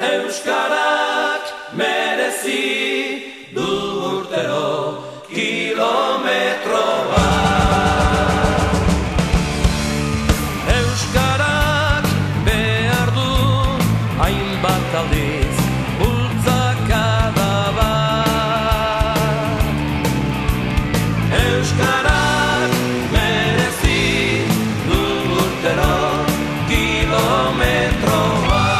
Euskarak merezi du urtero kilometro bat. Euskarak behar du hainbat aldiz bultzakada bat. Euskarak merezi du urtero kilometro bat.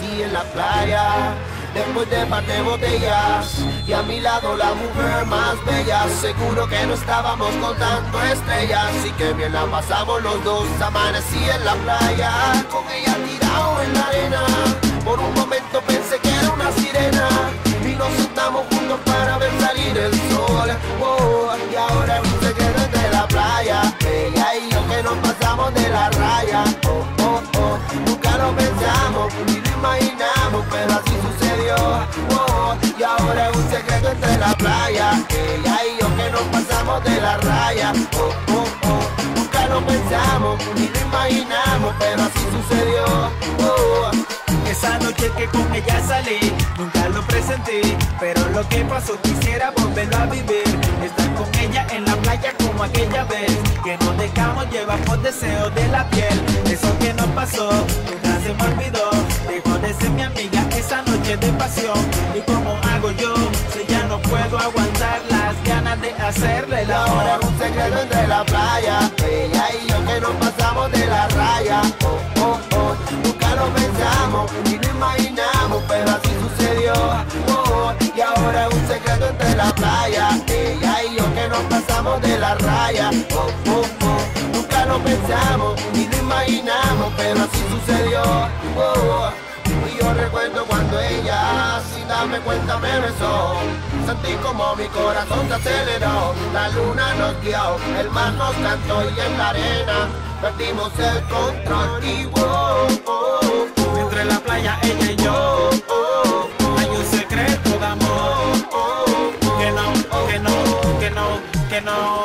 amanecí en la playa, después de par de botellas, y a mi lado la mujer más bella. Seguro que no estábamos contando estrellas, así que bien la pasamos los dos. Amanecí en la playa, con ella tirado en la arena. Por un momento pensé que era una sirena, y nos sentamos juntos para ver salir el sol. Oh, y ahora es un secreto entre la playa, ella y yo que nos pasamos de la raya. Oh, oh, oh, nunca lo pensamos ni lo imaginamos, pero así sucedió. Oh, y ahora es un secreto entre la playa, ella y yo que nos pasamos de la raya. Oh, oh, oh, nunca lo pensamos ni lo imaginamos, pero así sucedió. Oh, esa noche que con ella salí, nunca lo presenté, pero lo que pasó quisiera volverlo a vivir. Estar con ella en la playa como aquella vez, que nos dejamos llevar por deseos de la piel. Eso que nos pasó, nunca se me olvidó. Dejó de ser mi amiga esa noche de pasión. ¿Y cómo hago yo si ya no puedo aguantar las ganas de hacerle el amor? ahora es un secreto entre la playa, ella y yo que nos pasamos de la raya. Oh, oh, oh, nunca lo pensamos ni lo imaginamos, pero así sucedió. Oh, y ahora es un secreto entre la playa, ella y yo que nos pasamos de la raya. Oh, oh, oh, nunca lo pensamos ni lo imaginamos, pero así sucedió. Oh, y yo recuerdo cuando ella, sin darme cuenta, me besó. Sentí como mi corazón se aceleró. La luna nos guió, el mar nos cantó, y en la arena perdimos el control. Y oh, oh, oh, Entre la playa ella y yo, oh, oh, hay un secreto de amor. Que no, que no, que no, que no,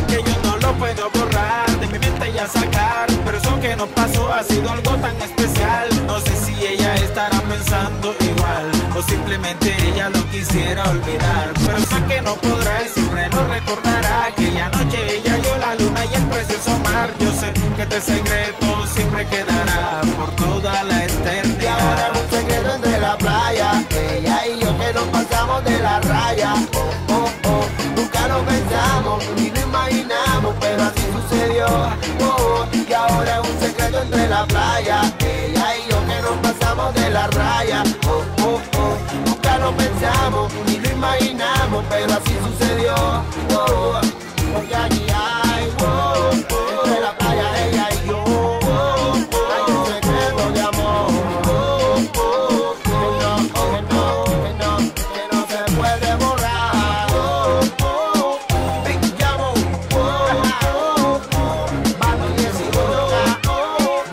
que yo no lo puedo borrar de mi mente y a sacar. Pero eso que nos pasó ha sido algo tan especial. No sé si ella estará pensando igual, o simplemente ella lo quisiera olvidar. Pero sé que no podrá y siempre nos recordará aquella noche ella, yo, la luna y el precioso mar. Yo sé que este secreto siempre quedará por toda la y ahora eternidad. es un secreto entre la playa, ella y yo que nos pasamos de la raya. Oh, oh, oh, nunca lo pensamos ni lo imaginamos, pero así sucedió. Oh, y ahora es un secreto entre la playa, ella y yo que nos pasamos de la raya. Oh, oh, oh, nunca lo pensamos ni lo imaginamos, pero así sucedió. Oh, porque aquí hay, oh, oh, entre la playa, ella y yo. Oh, oh, hay un secreto de amor. Oh, oh, que no se puede borrar. Oh, oh, Big Jamo, oh, Bato y Esiboga,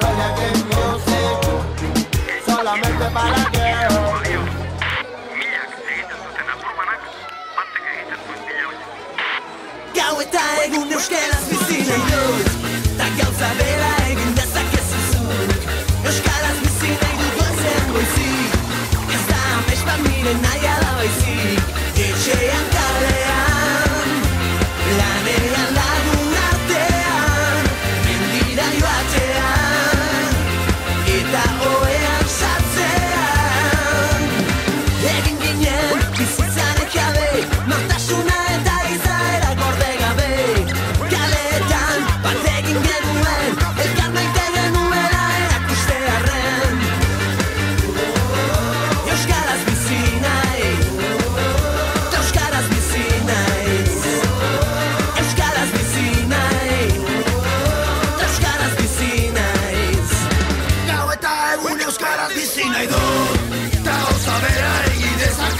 Roya Game Music, solamente para que Gau eta egun euskaraz bizi nahi dut, ta gauza bera egin dezakezu zuk. Euskaraz bizi nahi dut goizen goizik, ez da amets bat nire nahi ala baizik. Etxean kalean, lanean lagun artean, mendira joatean, eta ohean sartzean. Egin ginen bizitzaren jabe, nortasuna eta izaera gorde gabe. Kaletan bat egin genuen, elkar maite genuela erakustearren. Euskaraz bizi nahi, ta euskaraz bizi naiz. Euskaraz bizi nahi, ta euskaraz bizi naiz. Gau eta egun euskaraz bizi nahi dut, ta gauza bera egin dezake